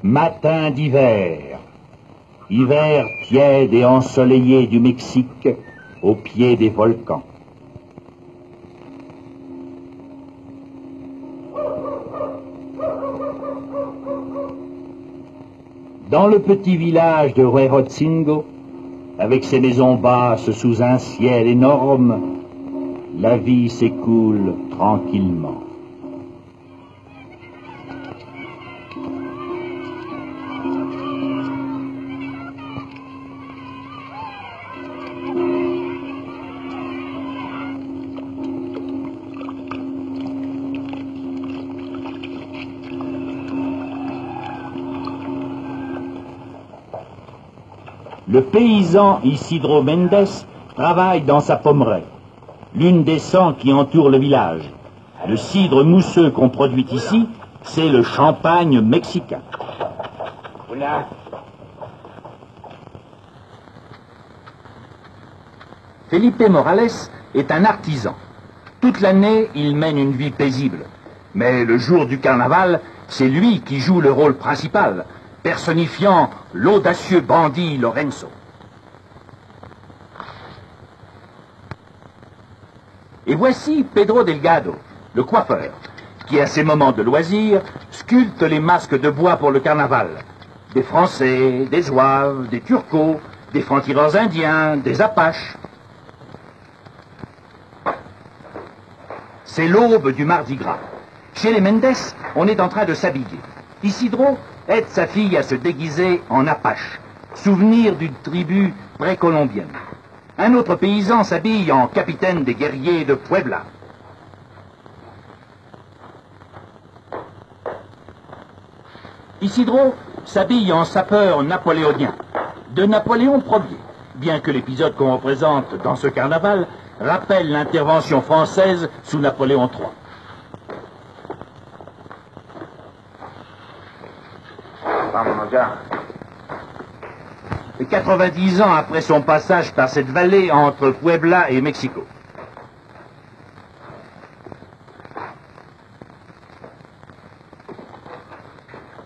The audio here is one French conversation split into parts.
Matin d'hiver, hiver tiède et ensoleillé du Mexique, au pied des volcans. Dans le petit village de Huejotzingo, avec ses maisons basses sous un ciel énorme, la vie s'écoule tranquillement. Le paysan Isidro Mendes travaille dans sa pommeraie, l'une des 100 qui entourent le village. Le cidre mousseux qu'on produit ici, c'est le champagne mexicain. Voilà. Felipe Morales est un artisan. Toute l'année, il mène une vie paisible. Mais le jour du carnaval, c'est lui qui joue le rôle principal, personnifiant l'audacieux bandit Lorenzo. Et voici Pedro Delgado, le coiffeur, qui à ses moments de loisir sculpte les masques de bois pour le carnaval. Des Français, des Zouaves, des Turcos, des francs-tireurs indiens, des Apaches. C'est l'aube du Mardi Gras. Chez les Mendes, on est en train de s'habiller. Isidro aide sa fille à se déguiser en Apache, souvenir d'une tribu précolombienne. Un autre paysan s'habille en capitaine des guerriers de Puebla. Isidro s'habille en sapeur napoléonien, de Napoléon Ier, bien que l'épisode qu'on représente dans ce carnaval rappelle l'intervention française sous Napoléon III. Et 90 ans après son passage par cette vallée entre Puebla et Mexico.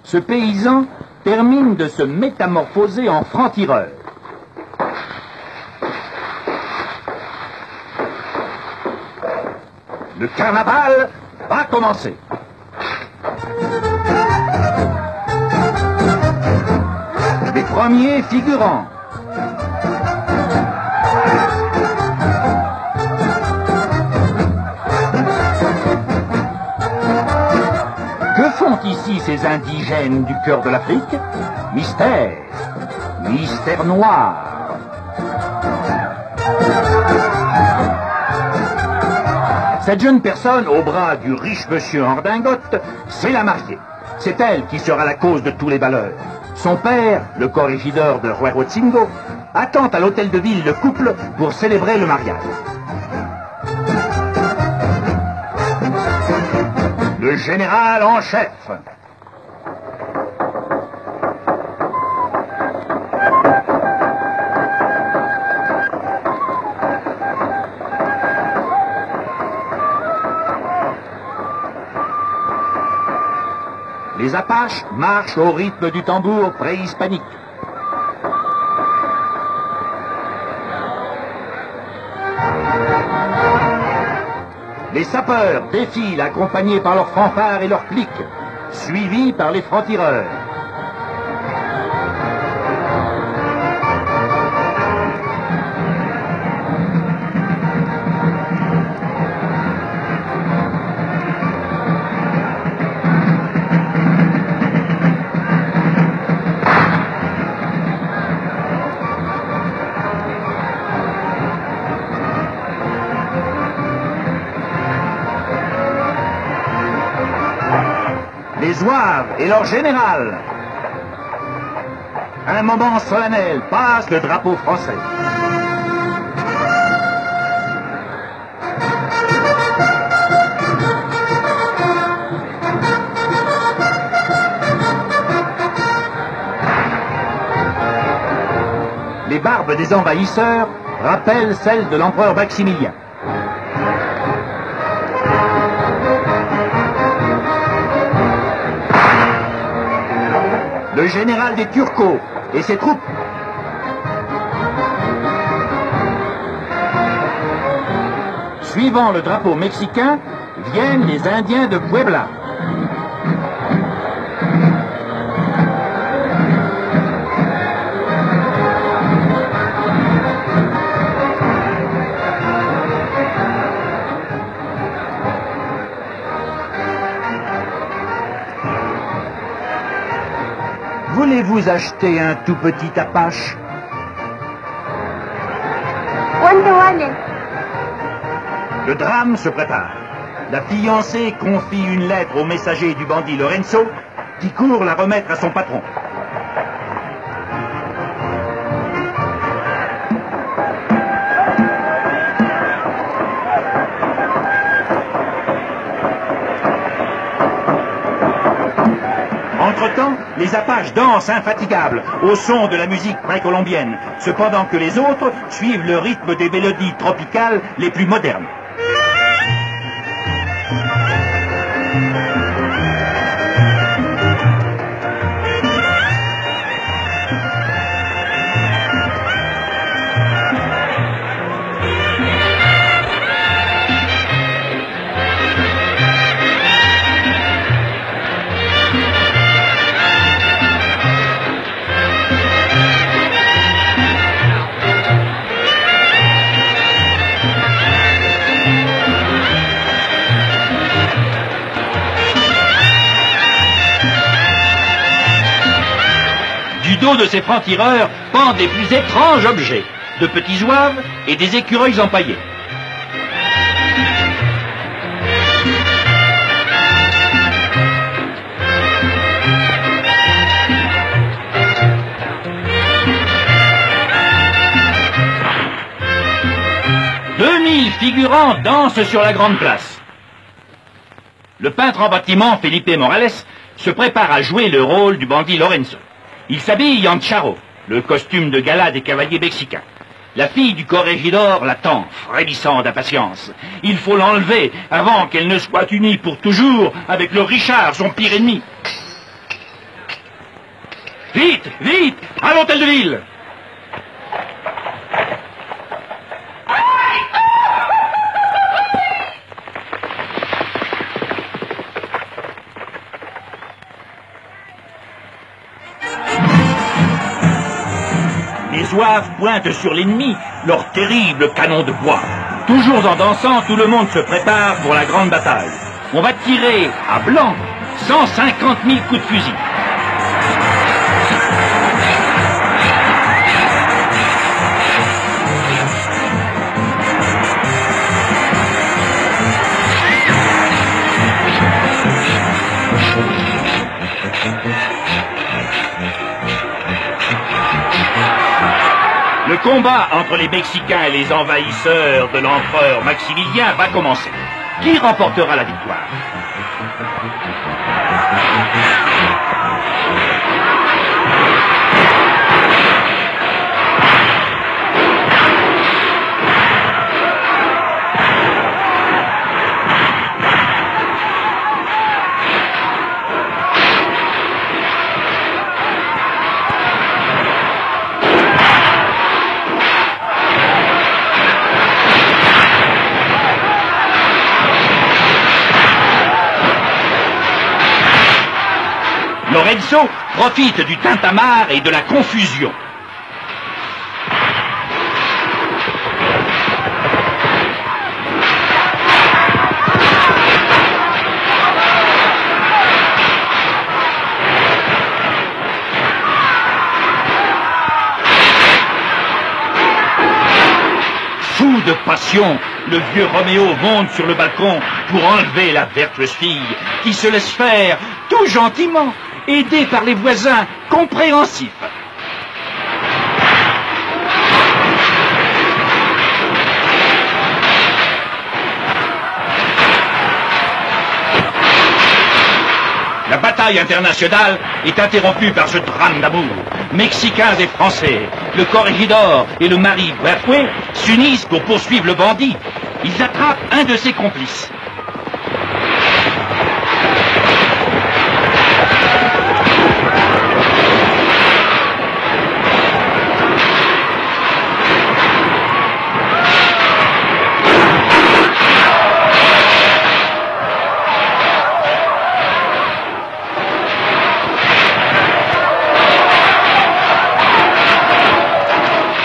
Ce paysan termine de se métamorphoser en franc-tireur. Le carnaval va commencer. Les premiers figurants. Que font ici ces indigènes du cœur de l'Afrique? Mystère, mystère noir. Cette jeune personne, au bras du riche monsieur en redingote, c'est la mariée. C'est elle qui sera la cause de tous les malheurs. Son père, le corrégidor de Huejotzingo, attend à l'hôtel de ville le couple pour célébrer le mariage. Le général en chef. Les Apaches marchent au rythme du tambour préhispanique. Les sapeurs défilent accompagnés par leurs fanfares et leurs clics, suivis par les francs-tireurs. Zouaves et leur général. Un moment solennel passe le drapeau français. Les barbes des envahisseurs rappellent celles de l'empereur Maximilien. Le général des Turcos et ses troupes. Suivant le drapeau mexicain, viennent les Indiens de Puebla. Voulez-vous acheter un tout petit Apache? Le drame se prépare. La fiancée confie une lettre au messager du bandit Lorenzo, qui court la remettre à son patron. Entre-temps, les Apaches dansent infatigables au son de la musique précolombienne, cependant que les autres suivent le rythme des mélodies tropicales les plus modernes. Du dos de ces francs-tireurs pendent les plus étranges objets, de petits zouaves et des écureuils empaillés. Figurants dansent sur la grande place. Le peintre en bâtiment, Felipe Morales, se prépare à jouer le rôle du bandit Lorenzo. Il s'habille en charro, le costume de gala des cavaliers mexicains. La fille du corrégidor l'attend, frémissant d'impatience. Il faut l'enlever avant qu'elle ne soit unie pour toujours avec le Richard, son pire ennemi. Vite, vite, à l'hôtel de ville! Les zouaves pointent sur l'ennemi leurs terribles canons de bois. Toujours en dansant, tout le monde se prépare pour la grande bataille. On va tirer à blanc 150 000 coups de fusil. Le combat entre les Mexicains et les envahisseurs de l'empereur Maximilien va commencer. Qui remportera la victoire? Lorenzo profite du tintamarre et de la confusion. de passion, le vieux Roméo monte sur le balcon pour enlever la vertueuse fille qui se laisse faire tout gentiment, aidée par les voisins compréhensifs. La bataille internationale est interrompue par ce drame d'amour. Mexicains et Français, le corregidor et le mari Berfouet s'unissent pour poursuivre le bandit. Ils attrapent un de ses complices.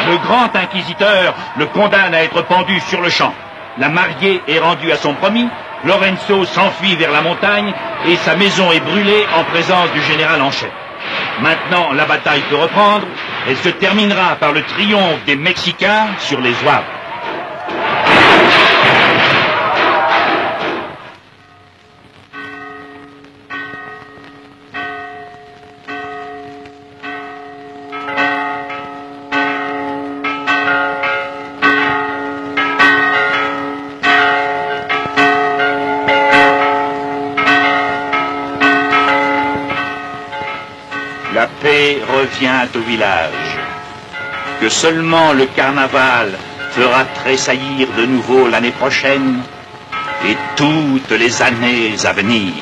Le grand inquisiteur le condamne à être pendu sur le champ. La mariée est rendue à son promis, Lorenzo s'enfuit vers la montagne et sa maison est brûlée en présence du général en chef. Maintenant, la bataille peut reprendre. Elle se terminera par le triomphe des Mexicains sur les Zouaves. La paix revient au village, que seulement le carnaval fera tressaillir de nouveau l'année prochaine et toutes les années à venir.